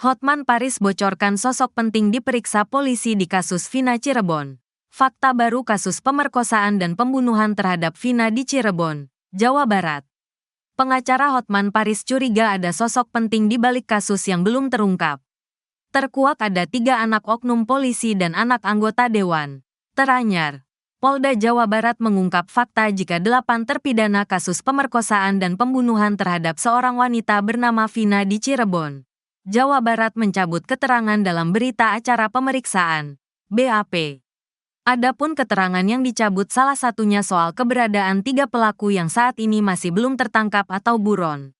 Hotman Paris bocorkan sosok penting diperiksa polisi di kasus Vina Cirebon. Fakta baru kasus pemerkosaan dan pembunuhan terhadap Vina di Cirebon, Jawa Barat. Pengacara Hotman Paris curiga ada sosok penting di balik kasus yang belum terungkap. Terkuak ada 3 anak oknum polisi dan anak anggota dewan. Teranyar, Polda Jawa Barat mengungkap fakta jika 8 terpidana kasus pemerkosaan dan pembunuhan terhadap seorang wanita bernama Vina di Cirebon, Jawa Barat mencabut keterangan dalam berita acara pemeriksaan, BAP. Adapun keterangan yang dicabut salah satunya soal keberadaan 3 pelaku yang saat ini masih belum tertangkap atau buron.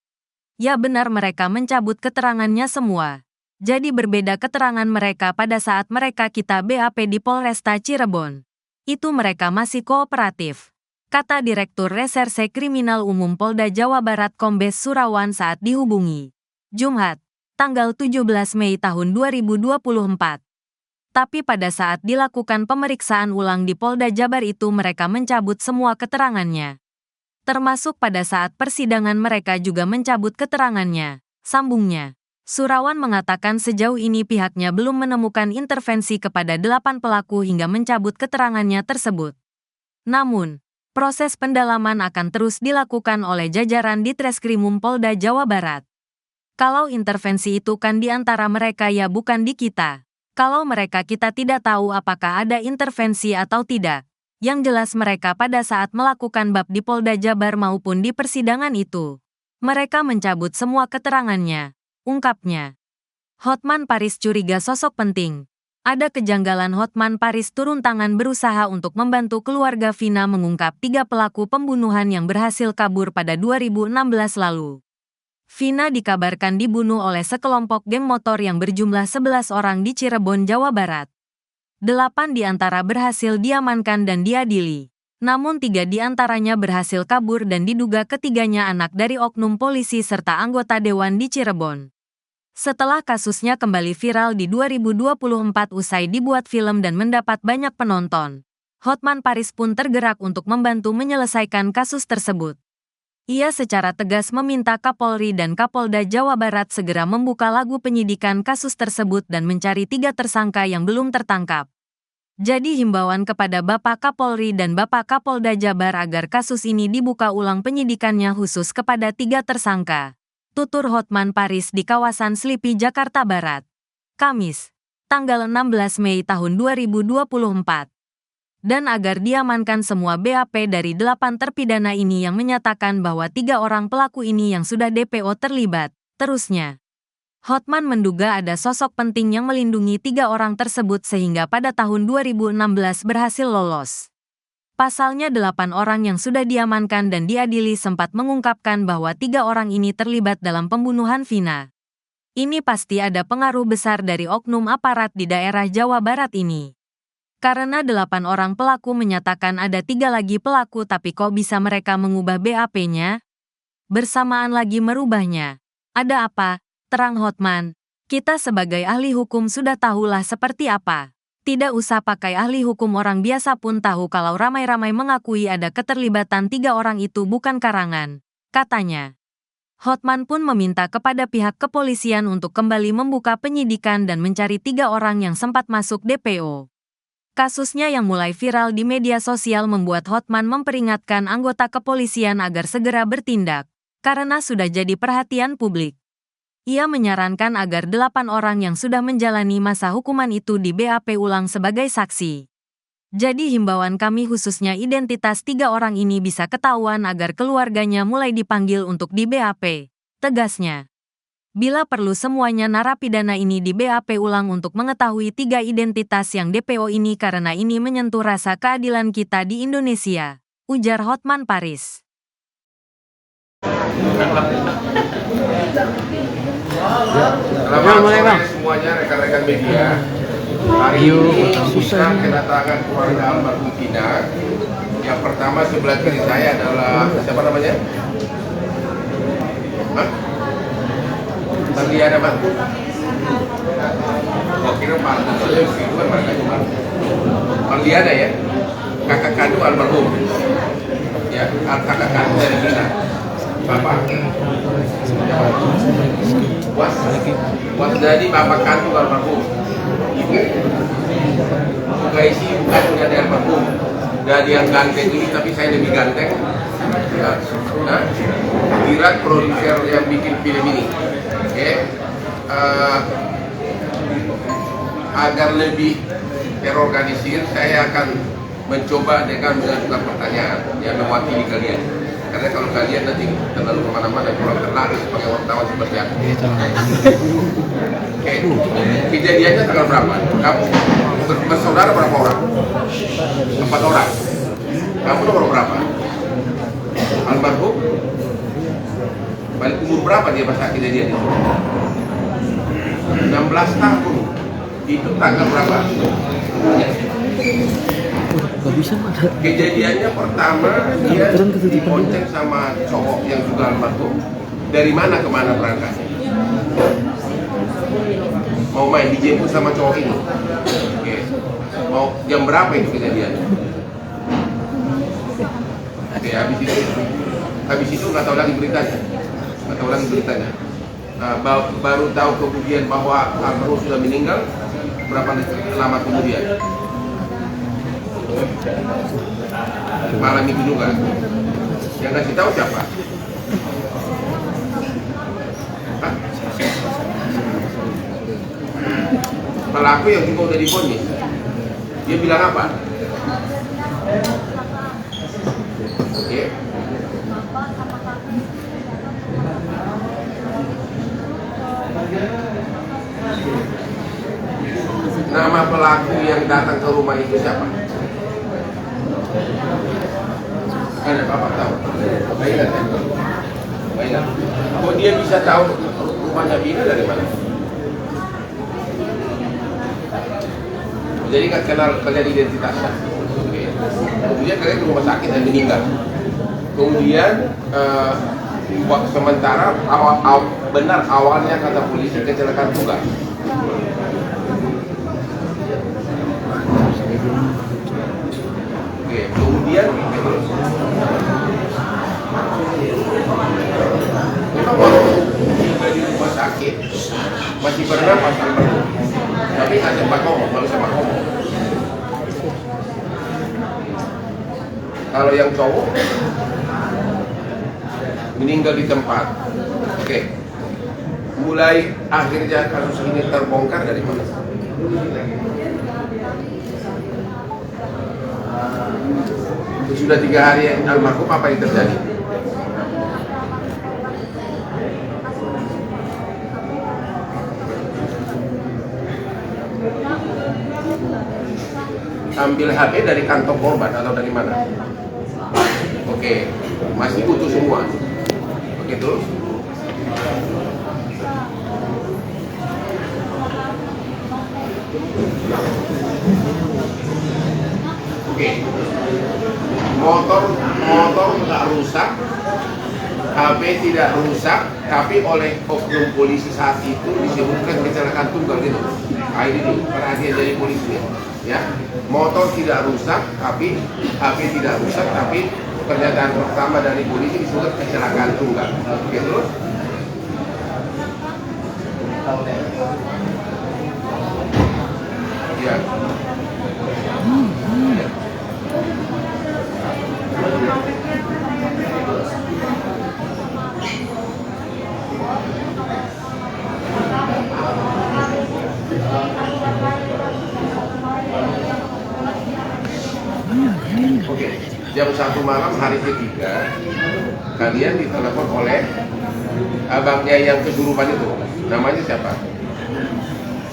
Ya benar mereka mencabut keterangannya semua. Jadi berbeda keterangan mereka pada saat mereka kita BAP di Polresta Cirebon. Itu mereka masih kooperatif, kata Direktur Reserse Kriminal Umum Polda Jawa Barat Kombes Surawan saat dihubungi Jumat, tanggal 17 Mei tahun 2024. Tapi pada saat dilakukan pemeriksaan ulang di Polda Jabar itu mereka mencabut semua keterangannya. Termasuk pada saat persidangan mereka juga mencabut keterangannya, sambungnya. Surawan mengatakan sejauh ini pihaknya belum menemukan intervensi kepada 8 pelaku hingga mencabut keterangannya tersebut. Namun, proses pendalaman akan terus dilakukan oleh jajaran di Treskrimum Polda Jawa Barat. Kalau intervensi itu kan di antara mereka ya bukan di kita. Kalau mereka kita tidak tahu apakah ada intervensi atau tidak. Yang jelas mereka pada saat melakukan bab di Polda Jabar maupun di persidangan itu, mereka mencabut semua keterangannya, ungkapnya. Hotman Paris curiga sosok penting. Ada kejanggalan Hotman Paris turun tangan berusaha untuk membantu keluarga Vina mengungkap 3 pelaku pembunuhan yang berhasil kabur pada 2016 lalu. Vina dikabarkan dibunuh oleh sekelompok geng motor yang berjumlah 11 orang di Cirebon, Jawa Barat. 8 di antara berhasil diamankan dan diadili. Namun 3 di antaranya berhasil kabur dan diduga ketiganya anak dari oknum polisi serta anggota dewan di Cirebon. Setelah kasusnya kembali viral di 2024 usai dibuat film dan mendapat banyak penonton, Hotman Paris pun tergerak untuk membantu menyelesaikan kasus tersebut. Ia secara tegas meminta Kapolri dan Kapolda Jawa Barat segera membuka lagu penyidikan kasus tersebut dan mencari 3 tersangka yang belum tertangkap. Jadi himbauan kepada Bapak Kapolri dan Bapak Kapolda Jabar agar kasus ini dibuka ulang penyidikannya khusus kepada 3 tersangka. Tutur Hotman Paris di kawasan Slipi, Jakarta Barat. Kamis, tanggal 16 Mei tahun 2024. Dan agar diamankan semua BAP dari 8 terpidana ini yang menyatakan bahwa 3 orang pelaku ini yang sudah DPO terlibat, terusnya. Hotman menduga ada sosok penting yang melindungi 3 orang tersebut sehingga pada tahun 2016 berhasil lolos. Pasalnya 8 orang yang sudah diamankan dan diadili sempat mengungkapkan bahwa 3 orang ini terlibat dalam pembunuhan Vina. Ini pasti ada pengaruh besar dari oknum aparat di daerah Jawa Barat ini. Karena 8 orang pelaku menyatakan ada 3 lagi pelaku tapi kok bisa mereka mengubah BAP-nya? Bersamaan lagi merubahnya. Ada apa? Terang Hotman. Kita sebagai ahli hukum sudah tahulah seperti apa. Tidak usah pakai ahli hukum, orang biasa pun tahu kalau ramai-ramai mengakui ada keterlibatan 3 orang itu bukan karangan, katanya. Hotman pun meminta kepada pihak kepolisian untuk kembali membuka penyidikan dan mencari 3 orang yang sempat masuk DPO. Kasusnya yang mulai viral di media sosial membuat Hotman memperingatkan anggota kepolisian agar segera bertindak, karena sudah jadi perhatian publik. Ia menyarankan agar 8 orang yang sudah menjalani masa hukuman itu di BAP ulang sebagai saksi. Jadi himbauan kami khususnya identitas 3 orang ini bisa ketahuan agar keluarganya mulai dipanggil untuk di BAP, tegasnya. Bila perlu semuanya narapidana ini di BAP ulang untuk mengetahui 3 identitas yang DPO ini karena ini menyentuh rasa keadilan kita di Indonesia, ujar Hotman Paris. Selamat sore semuanya rekan-rekan media. Hari ini kita kedatangan keluarga almarhum Vina. Yang pertama sebelah kiri saya adalah siapa namanya? Marliana Pak. Oh kira Pak, Marliana ya, kakak kandung almarhum. Ya, kakak kandung dari Vina. Bapak. Was jadi bapak kantor almarhum. Ibu. Isi bukan dari almarhum. Dari yang ganteng ini, tapi saya lebih ganteng. Ya. Nah, Dirat produser yang bikin film ini. Oke. Agar lebih terorganisir, saya akan mencoba dengan mengajukan pertanyaan yang mewakili kalian. Karena kalau kalian nanti terlalu kemana-mana, kurang terlari sebagai wartawan seperti apa. Oke, kejadiannya tanggal berapa? Kamu bersaudara berapa orang? 4 orang. Kamu nomor berapa? Almarhum? Balik umur berapa dia pas kejadian itu? 16 tahun. Itu tanggal berapa? Gak bisa mah. Kejadiannya pertama dia dibonceng sama cowok yang juga almarhum. Dari mana ke mana berangkatnya? Mau main dijemput sama cowok ini. Oke. Mau jam berapa itu kejadiannya? Oke, habis itu nggak tahu lagi beritanya. Nah, baru tahu kemudian bahwa almarhum sudah meninggal. Berapa lama kemudian? Malam itu juga. Yang kasih tahu siapa? Hah? Pelaku yang juga udah divonis. Dia bilang apa? Oke. Nama pelaku yang datang ke rumah itu siapa? Ada Bapak tahu? Baiklah. Kok dia bisa tahu rumahnya Bina dari mana? Jadi nggak kenal kalian identitasnya. Oke. Kemudian kalian ke rumah sakit dan meninggal. Kemudian sementara benar awalnya kata polisi kecelakaan tunggal. Oke, kemudian memang waktu di rumah sakit masih bernapas almarhum, tapi nggak sempat ngomong, baru sempat ngomong. Kalau yang cowok meninggal di tempat. Oke, mulai akhirnya kasus ini terbongkar dari mana? Sudah 3 hari almarhum, apa yang terjadi? Ambil HP dari kantong korban atau dari mana? Oke, masih utuh semua. Oke, terus? Oke. Motor nggak rusak, HP tidak rusak, tapi oleh oknum polisi saat itu disebutkan kecelakaan tunggal gitu. Nah, ini tuh perhatian dari polisi ya. Motor tidak rusak, tapi HP tidak rusak, tapi pernyataan pertama dari polisi disebut kecelakaan tunggal. Oke, terus? Ya. Oke, jam 1 malam hari ketiga kalian ditelepon oleh abangnya yang kesurupan itu. Namanya siapa?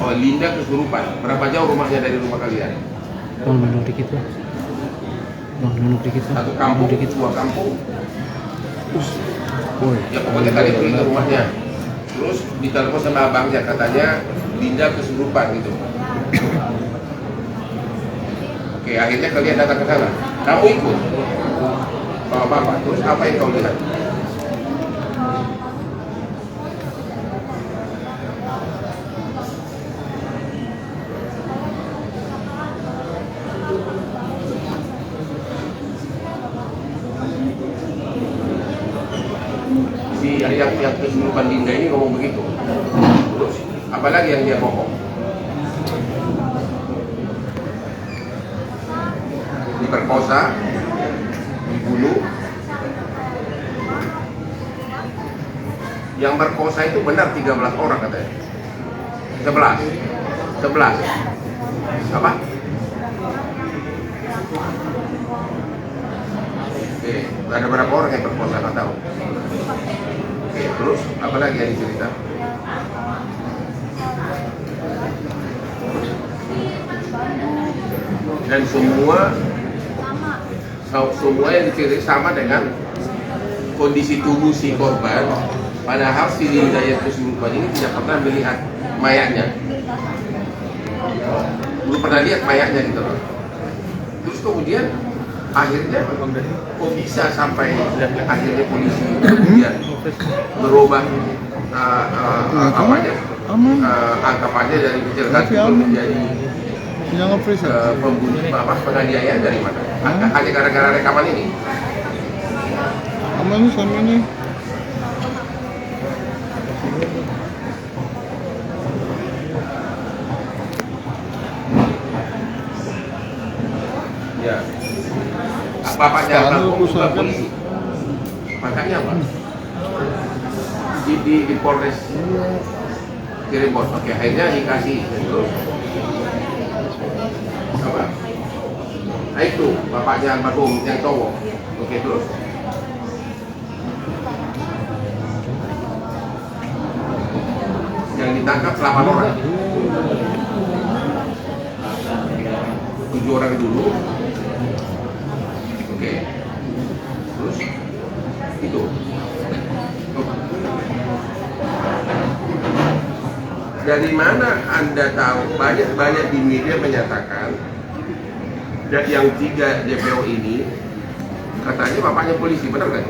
Oh, Linda kesurupan. Berapa jauh rumahnya dari rumah kalian? Menurut dikit lah. Menurut dikit lah. Satu kampung, dua kampung. Ya pokoknya kalian pergi ke rumahnya. Terus ditelepon sama abangnya, katanya Linda kesurupan gitu. Oke, akhirnya kalian datang ke sana. Kamu ikut sama bapak. Terus apa yang kau lihat? yang kesurupan Dinda ini ngomong begitu. Terus apalagi yang dia bohong? Diperkosa, dibunuh. Yang berkosa itu benar 13 orang katanya. 11. Apa? Oke, ada berapa orang yang berkosa nggak tahu. Oke, terus apa lagi yang dicerita? Dan semua yang dicerita sama dengan kondisi tubuh si korban. Padahal si Dinda yang kesurupan ini tidak pernah melihat mayatnya, belum pernah lihat mayatnya gitu loh. Terus kemudian akhirnya kok bisa sampai akhirnya polisi kemudian berubah angkapannya dari kecelakaan itu menjadi pembunuh, penganiayaan dari mana? Hanya gara-gara rekaman ini. Aman sama ini. Ya. Bapaknya almarhum juga polisi. Makanya apa? Di Polres Cirebon. Oke, akhirnya dikasih terus. Apa? Nah itu bapaknya almarhum yang cowok. Oke, terus. Yang ditangkap 8 orang. 7 orang dulu. Oke. Terus itu. Dari mana Anda tahu? Banyak di media menyatakan yang 3 DPO ini katanya bapaknya polisi, benar nggak?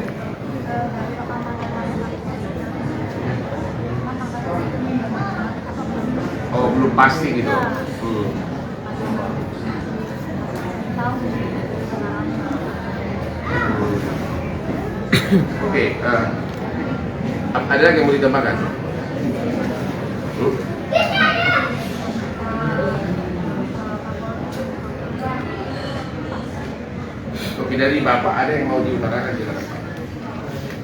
Oh, belum pasti gitu. Oke, ada lagi yang mau ditambahkan? Oke, dari Bapak ada yang mau diutarakan? Silakan.